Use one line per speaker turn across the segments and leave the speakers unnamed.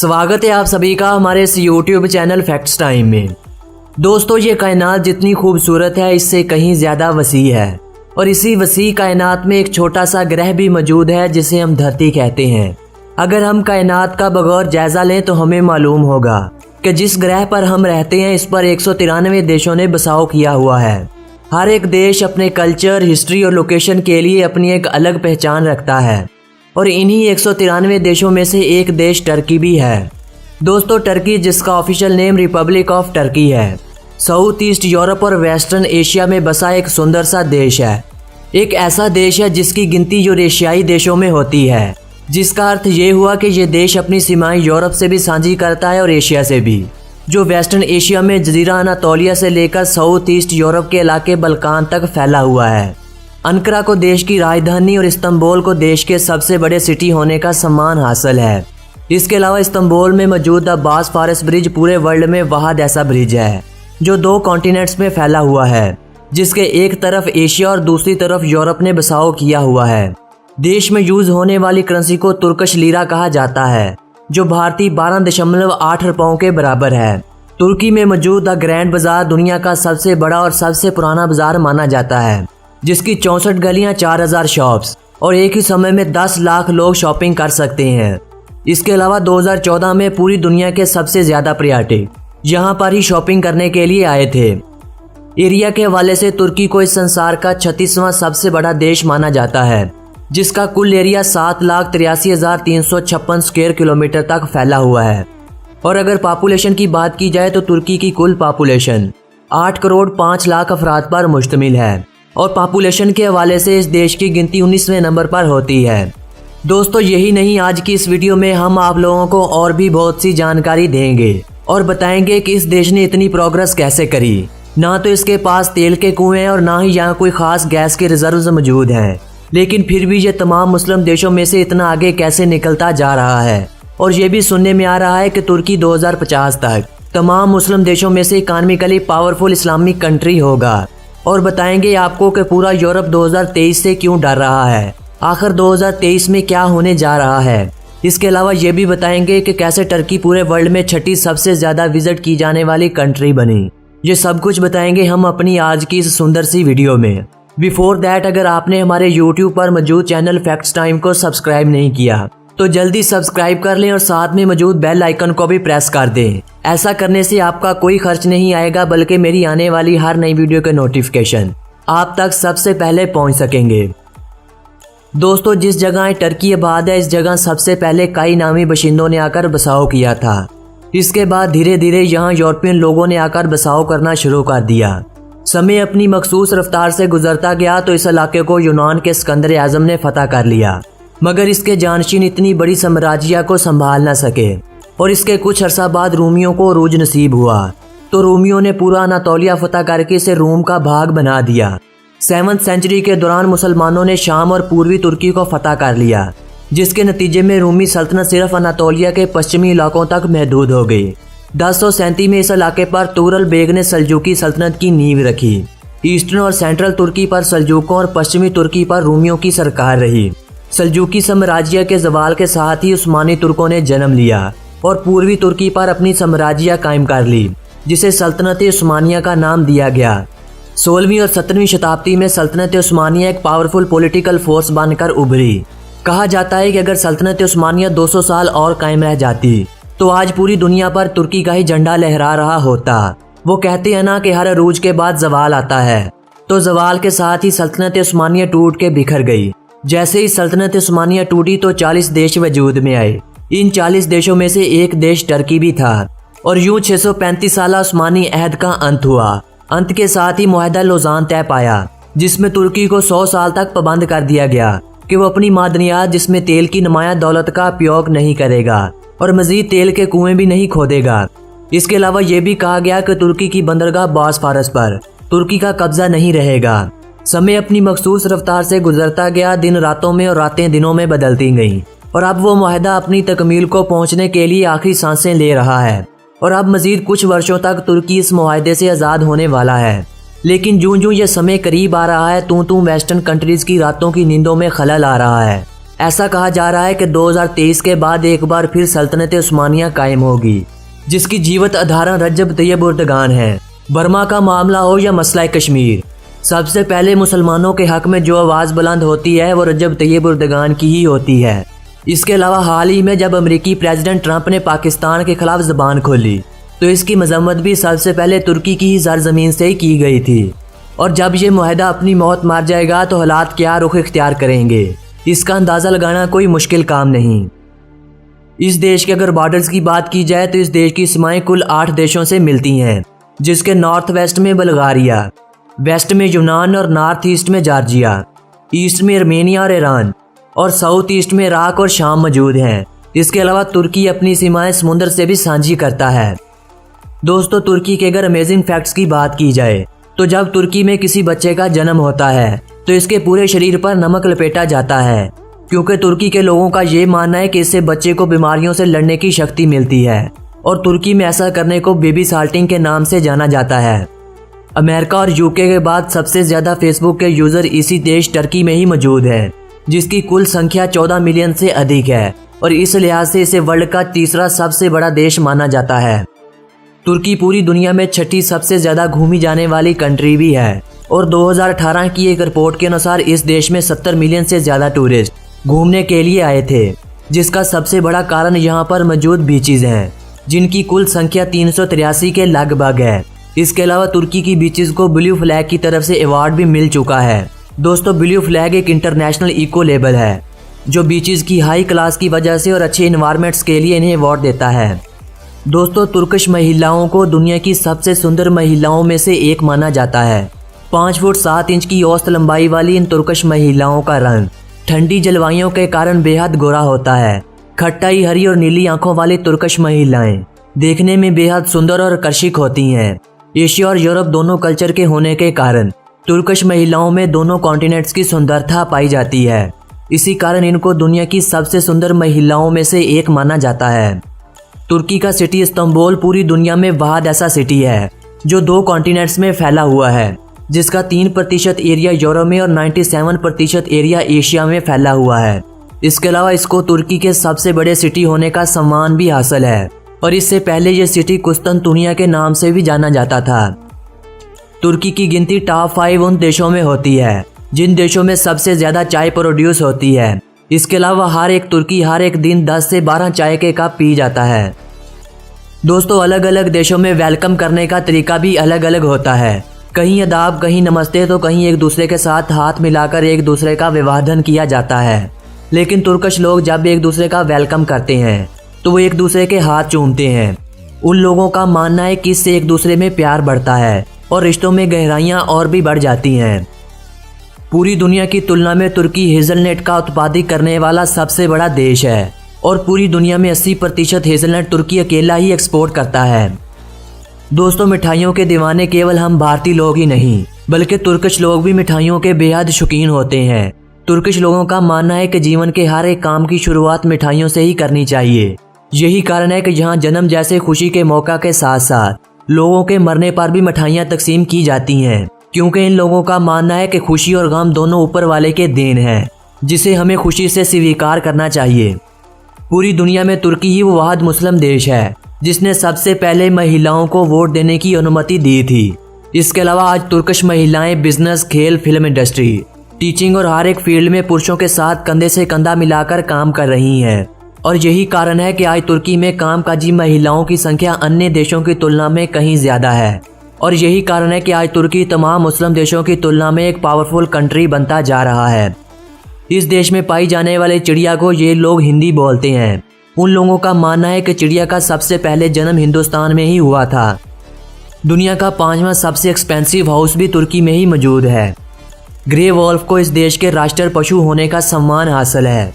स्वागत है आप सभी का हमारे इस YouTube चैनल फैक्ट्स टाइम में। दोस्तों, ये कायनात जितनी खूबसूरत है इससे कहीं ज़्यादा वसी है और इसी वसी कायनात में एक छोटा सा ग्रह भी मौजूद है जिसे हम धरती कहते हैं। अगर हम कायनात का बगौर जायज़ा लें तो हमें मालूम होगा कि जिस ग्रह पर हम रहते हैं इस पर 193 देशों ने बसाव किया हुआ है। हर एक देश अपने कल्चर, हिस्ट्री और लोकेशन के लिए अपनी एक अलग पहचान रखता है और इन्हीं 193 देशों में से एक देश टर्की भी है। दोस्तों, टर्की जिसका official name Republic of Turkey है, साउथ ईस्ट यूरोप और वेस्टर्न एशिया में बसा एक सुंदर सा देश है। एक ऐसा देश है जिसकी गिनती यूरेशियाई देशों में होती है, जिसका अर्थ ये हुआ कि ये देश अपनी सीमाएं यूरोप से भी साझी करता है और एशिया से भी, जो वेस्टर्न एशिया में जजीरा अनातोलिया से लेकर साउथ ईस्ट यूरोप के इलाके बल्कान तक फैला हुआ है। अंकारा को देश की राजधानी और इस्तांबुल को देश के सबसे बड़े सिटी होने का सम्मान हासिल है। इसके अलावा इस्तांबुल में मौजूद द बॉस्फोरस ब्रिज पूरे वर्ल्ड में वाहिद ऐसा ब्रिज है जो 2 कॉन्टिनेंट्स में फैला हुआ है, जिसके एक तरफ एशिया और दूसरी तरफ यूरोप ने बसाव किया हुआ है। देश में यूज होने वाली करेंसी को तुर्किश लीरा कहा जाता है, जो भारतीय 12.8 रुपयों के बराबर है। तुर्की में मौजूद द ग्रैंड बाजार दुनिया का सबसे बड़ा और सबसे पुराना बाजार माना जाता है, जिसकी 64 गलियां, 4000 शॉप्स और एक ही समय में 10 लाख लोग शॉपिंग कर सकते हैं। इसके अलावा 2014 में पूरी दुनिया के सबसे ज़्यादा पर्यटक यहाँ पर ही शॉपिंग करने के लिए आए थे। एरिया के हवाले से तुर्की को इस संसार का 36वां सबसे बड़ा देश माना जाता है, जिसका कुल एरिया 7,83,356 स्क्वायर किलोमीटर तक फैला हुआ है। और अगर पॉपुलेशन की बात की जाए तो तुर्की की कुल पॉपुलेशन 8 करोड़ 5 लाख अफराद पर मुश्तमिल है और पॉपुलेशन के हवाले से इस देश की गिनती 19वें नंबर पर होती है। दोस्तों, यही नहीं, आज की इस वीडियो में हम आप लोगों को और भी बहुत सी जानकारी देंगे और बताएंगे कि इस देश ने इतनी प्रोग्रेस कैसे करी। ना तो इसके पास तेल के कुएं हैं और ना ही यहाँ कोई खास गैस के रिजर्व्स मौजूद हैं, लेकिन फिर भी ये तमाम मुस्लिम देशों में से इतना आगे कैसे निकलता जा रहा है। और ये भी सुनने में आ रहा है कि तुर्की 2050 तक तमाम मुस्लिम देशों में से इकॉनॉमिकली पावरफुल इस्लामिक कंट्री होगा। और बताएंगे आपको कि पूरा यूरोप 2023 से क्यों डर रहा है, आखिर 2023 में क्या होने जा रहा है। इसके अलावा ये भी बताएंगे कि कैसे टर्की पूरे वर्ल्ड में 6ठी सबसे ज़्यादा विजिट की जाने वाली कंट्री बनी। ये सब कुछ बताएंगे हम अपनी आज की इस सुंदर सी वीडियो में। बिफोर दैट, अगर आपने हमारे YouTube पर मौजूद चैनल फैक्ट्स टाइम को सब्सक्राइब नहीं किया तो जल्दी सब्सक्राइब कर लें और साथ में मौजूद बेल आइकन को भी प्रेस कर दें। ऐसा करने से आपका कोई खर्च नहीं आएगा, बल्कि मेरी आने वाली हर नई वीडियो के नोटिफिकेशन आप तक सबसे पहले पहुंच सकेंगे। दोस्तों, जिस जगह टर्की आबाद है इस जगह सबसे पहले कई नामी बाशिंदों ने आकर बसाव किया था। इसके बाद धीरे धीरे यहाँ यूरोपियन लोगों ने आकर बसाव करना शुरू कर दिया। समय अपनी मखसूस रफ्तार से गुजरता गया तो इस इलाके को यूनान के सिकंदर आजम ने फतह कर लिया, मगर इसके जानशीन इतनी बड़ी साम्राज्य को संभाल न सके और इसके कुछ अरसा बाद रूमियों को अरूज नसीब हुआ तो रूमियों ने पूरा अनातोलिया फतह करके इसे रोम का भाग बना दिया। 7वीं सेंचुरी के दौरान मुसलमानों ने शाम और पूर्वी तुर्की को फतह कर लिया, जिसके नतीजे में रूमी सल्तनत सिर्फ अनातोलिया के पश्चिमी इलाकों तक महदूद हो गई। 1037 में इस इलाके पर तुगरल बेग ने सल्जूकी सल्तनत की नींव रखी। ईस्टर्न और सेंट्रल तुर्की पर सल्जूकों और पश्चिमी तुर्की पर रूमियों की सरकार रही। सल्जूकी साम्राज्य के जवाल के साथ ही उस्मानी तुर्कों ने जन्म लिया और पूर्वी तुर्की पर अपनी साम्राज्य कायम कर ली, जिसे सल्तनत उस्मानिया का नाम दिया गया। 16वीं और 17वीं शताब्दी में सल्तनत उस्मानिया एक पावरफुल पॉलिटिकल फोर्स बनकर उभरी। कहा जाता है कि अगर सल्तनत उस्मानिया 200 साल और कायम रह जाती तो आज पूरी दुनिया पर तुर्की का ही झंडा लहरा रहा होता। वो कहते हैं ना कि हर अरूज के बाद जवाल आता है, तो जवाल के साथ ही सल्तनत उस्मानिया टूट के बिखर गई। जैसे ही सल्तनत उस्मानिया टूटी तो 40 देश वजूद में आए। इन 40 देशों में से एक देश टर्की भी था और यूं 635 साल उस्मानी अहद का अंत हुआ। अंत के साथ ही मुआहदा लौज़ान तय पाया, जिसमें तुर्की को 100 साल तक पाबंद कर दिया गया कि वो अपनी मादनियात जिसमें तेल की नुमाया दौलत का उपयोग नहीं करेगा और मजीद तेल के कुएं भी नहीं खोदेगा। इसके अलावा यह भी कहा गया कि तुर्की की बंदरगाह बॉस्फोरस पर तुर्की का कब्जा नहीं रहेगा। समय अपनी मखसूस रफ्तार से गुजरता गया, दिन रातों में और रातें दिनों में बदलती गईं और अब वो मुआहदा अपनी तकमील को पहुंचने के लिए आखिरी सांसें ले रहा है और अब मजीद कुछ वर्षों तक तुर्की इस मुआहदे से आज़ाद होने वाला है। लेकिन जूं जूं ये समय करीब आ रहा है तूं वेस्टर्न कंट्रीज़ की रातों की नींदों में खलल आ रहा है। ऐसा कहा जा रहा है कि 2023 के बाद एक बार फिर सल्तनत उस्मानिया कायम होगी, जिसकी जीवत अधारण रजब तैयब उर्दगान है। बर्मा का मामला हो या मसला कश्मीर, सबसे पहले मुसलमानों के हक में जो आवाज़ बुलंद होती है वो रजब तैयब उर्दगान की ही होती है। इसके अलावा हाल ही में जब अमेरिकी प्रेसिडेंट ट्रंप ने पाकिस्तान के खिलाफ ज़बान खोली तो इसकी मजम्मत भी सबसे पहले तुर्की की ही सरजमीन से ही की गई थी। और जब ये मुआहदा अपनी मौत मार जाएगा तो हालात क्या रुख इख्तियार करेंगे, इसका अंदाज़ा लगाना कोई मुश्किल काम नहीं। इस देश के अगर बॉर्डर्स की बात की जाए तो इस देश की सीमाएं कुल 8 देशों से मिलती हैं, जिसके नॉर्थ वेस्ट में बल्गारिया, वेस्ट में यूनान और नॉर्थ ईस्ट में जॉर्जिया, ईस्ट में आर्मेनिया और ईरान और साउथ ईस्ट में इराक और शाम मौजूद हैं। इसके अलावा तुर्की अपनी सीमाएं समुद्र से भी साझी करता है। दोस्तों, तुर्की के अगर अमेजिंग फैक्ट्स की बात की जाए तो जब तुर्की में किसी बच्चे का जन्म होता है तो इसके पूरे शरीर पर नमक लपेटा जाता है, क्योंकि तुर्की के लोगों का ये मानना है कि इससे बच्चे को बीमारियों से लड़ने की शक्ति मिलती है और तुर्की में ऐसा करने को बेबी साल्टिंग के नाम से जाना जाता है। अमेरिका और यूके के बाद सबसे ज़्यादा फेसबुक के यूज़र इसी देश टर्की में ही मौजूद है, जिसकी कुल संख्या 14 मिलियन से अधिक है और इस लिहाज से इसे वर्ल्ड का तीसरा सबसे बड़ा देश माना जाता है। तुर्की पूरी दुनिया में 6ठी सबसे ज़्यादा घूमी जाने वाली कंट्री भी है और 2018 की एक रिपोर्ट के अनुसार इस देश में 70 मिलियन से ज़्यादा टूरिस्ट घूमने के लिए आए थे, जिसका सबसे बड़ा कारण यहाँ पर मौजूद बीचेस हैं, जिनकी कुल संख्या 383 के लगभग है। इसके अलावा तुर्की की बीचेस को ब्लू फ्लैग की तरफ से अवार्ड भी मिल चुका है। दोस्तों, ब्लू फ्लैग एक इंटरनेशनल इको लेबल है जो बीचेस की हाई क्लास की वजह से और अच्छे इन्वायरमेंट्स के लिए इन्हें अवार्ड देता है। दोस्तों, तुर्किश महिलाओं को दुनिया की सबसे सुंदर महिलाओं में से एक माना जाता है। 5 फुट 7 इंच की औसत लंबाई वाली इन तुर्किश महिलाओं का रंग ठंडी जलवायु के कारण बेहद गोरा होता है। खट्टाई हरी और नीली आंखों वाली तुर्किश महिलाएं देखने में बेहद सुंदर और आकर्षक होती हैं। एशिया और यूरोप दोनों कल्चर के होने के कारण तुर्किश महिलाओं में दोनों कॉन्टिनेंट्स की सुंदरता पाई जाती है। इसी कारण इनको दुनिया की सबसे सुंदर महिलाओं में से एक माना जाता है। तुर्की का सिटी इस्तांबुल पूरी दुनिया में वाहिद ऐसा सिटी है जो 2 कॉन्टिनेंट्स में फैला हुआ है, जिसका 3% एरिया यूरोप में और 97% एरिया एशिया में फैला हुआ है। इसके अलावा इसको तुर्की के सबसे बड़े सिटी होने का सम्मान भी हासिल है और इससे पहले यह सिटी कुस्तुनतुनिया के नाम से भी जाना जाता था। तुर्की की गिनती टॉप 5 उन देशों में होती है जिन देशों में सबसे ज़्यादा चाय प्रोड्यूस होती है। इसके अलावा हर एक तुर्की हर एक दिन 10 से 12 चाय के कप पी जाता है। दोस्तों, अलग अलग देशों में वेलकम करने का तरीका भी अलग अलग होता है। कहीं अदाब, कहीं नमस्ते तो कहीं एक दूसरे के साथ हाथ मिलाकर एक दूसरे का अभिवादन किया जाता है। लेकिन तुर्किश लोग जब एक दूसरे का वेलकम करते हैं तो वो एक दूसरे के हाथ चूमते हैं। उन लोगों का मानना है कि इससे एक दूसरे में प्यार बढ़ता है और रिश्तों में गहराइयाँ और भी बढ़ जाती हैं। पूरी दुनिया की तुलना में तुर्की हेज़लनट का उत्पादन करने वाला सबसे बड़ा देश है और पूरी दुनिया में 80% हेज़लनट तुर्की अकेला ही एक्सपोर्ट करता है। दोस्तों, मिठाइयों के दीवाने केवल हम भारतीय लोग ही नहीं बल्कि तुर्किश लोग भी मिठाइयों के बेहद शौकीन होते हैं। तुर्किश लोगों का मानना है कि जीवन के हर एक काम की शुरुआत मिठाइयों से ही करनी चाहिए। यही कारण है कि यहाँ जन्म जैसे खुशी के मौका के साथ साथ लोगों के मरने पर भी मिठाइयाँ तकसीम की जाती हैं, क्योंकि इन लोगों का मानना है कि खुशी और गम दोनों ऊपर वाले के देन है, जिसे हमें खुशी से स्वीकार करना चाहिए। पूरी दुनिया में तुर्की ही वो वाहिद मुस्लिम देश है जिसने सबसे पहले महिलाओं को वोट देने की अनुमति दी थी। इसके अलावा आज तुर्किश महिलाएं बिजनेस, खेल, फिल्म इंडस्ट्री, टीचिंग और हर एक फील्ड में पुरुषों के साथ कंधे से कंधा मिलाकर काम कर रही हैं और यही कारण है कि आज तुर्की में कामकाजी महिलाओं की संख्या अन्य देशों की तुलना में कहीं ज़्यादा है और यही कारण है कि आज तुर्की तमाम मुस्लिम देशों की तुलना में एक पावरफुल कंट्री बनता जा रहा है। इस देश में पाई जाने वाले चिड़िया को ये लोग हिंदी बोलते हैं। उन लोगों का मानना है कि चिड़िया का सबसे पहले जन्म हिंदुस्तान में ही हुआ था। दुनिया का 5वां सबसे एक्सपेंसिव हाउस भी तुर्की में ही मौजूद है। ग्रे वॉल्फ को इस देश के राष्ट्रीय पशु होने का सम्मान हासिल है।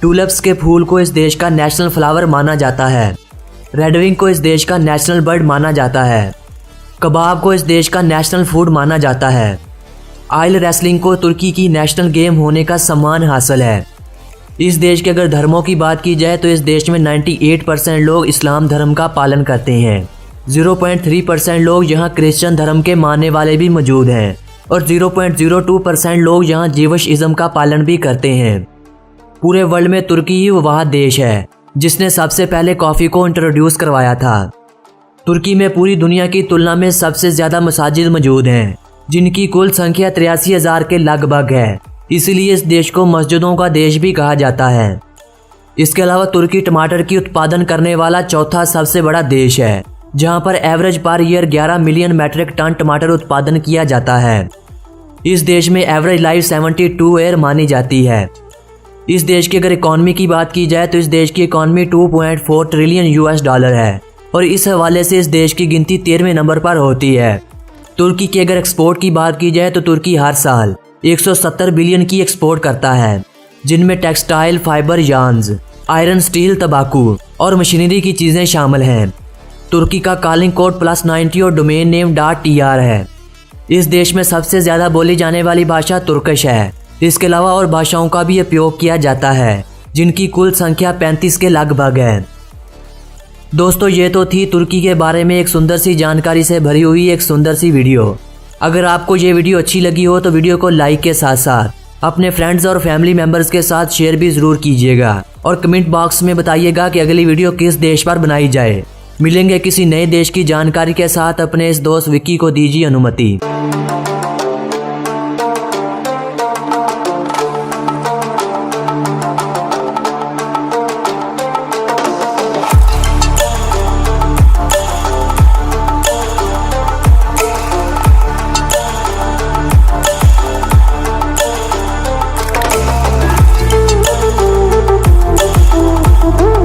टूलिप्स के फूल को इस देश का नेशनल फ्लावर माना जाता है। रेडविंग को इस देश का नेशनल बर्ड माना जाता है। कबाब को इस देश का नेशनल फूड माना जाता है। आयल रेसलिंग को तुर्की की नेशनल गेम होने का सम्मान हासिल है। इस देश के अगर धर्मों की बात की जाए तो इस देश में 98% लोग इस्लाम धर्म का पालन करते हैं। 0.3% लोग यहाँ क्रिश्चियन धर्म के मानने वाले भी मौजूद हैं और 0.02% लोग यहाँ जीविश इज़्म का पालन भी करते हैं। पूरे वर्ल्ड में तुर्की ही वह देश है जिसने सबसे पहले कॉफ़ी को इंट्रोड्यूस करवाया था। तुर्की में पूरी दुनिया की तुलना में सबसे ज़्यादा मसाजिद मौजूद हैं, जिनकी कुल संख्या 83,000 के लगभग है। इसलिए इस देश को मस्जिदों का देश भी कहा जाता है। इसके अलावा तुर्की टमाटर की उत्पादन करने वाला चौथा सबसे बड़ा देश है, जहां पर average per year 11 million metric ton टमाटर उत्पादन किया जाता है। इस देश में एवरेज लाइफ 72 ईयर मानी जाती है। इस देश की अगर इकॉनमी की बात की जाए तो इस देश की इकॉनमी 2.4 ट्रिलियन US डॉलर है और इस हवाले से इस देश की गिनती 13वें नंबर पर होती है। तुर्की की अगर एक्सपोर्ट की बात की जाए तो तुर्की हर साल 170 बिलियन की एक्सपोर्ट करता है, जिनमें textile, fibre, yarns, iron, steel, तंबाकू और मशीनरी की चीज़ें शामिल हैं। तुर्की का कॉलिंग कोड +90 और डोमेन नेम .tr है। इस देश में सबसे ज़्यादा बोली जाने वाली भाषा तुर्किश है। इसके अलावा और भाषाओं का भी उपयोग किया जाता है, जिनकी कुल संख्या 35 के लगभग है। दोस्तों, ये तो थी तुर्की के बारे में एक सुंदर सी जानकारी से भरी हुई एक सुंदर सी वीडियो। अगर आपको ये वीडियो अच्छी लगी हो तो वीडियो को लाइक के साथ साथ अपने फ्रेंड्स और फैमिली मेंबर्स के साथ शेयर भी ज़रूर कीजिएगा और कमेंट बॉक्स में बताइएगा कि अगली वीडियो किस देश पर बनाई जाए। मिलेंगे किसी नए देश की जानकारी के साथ। अपने इस दोस्त विक्की को दीजिए अनुमति।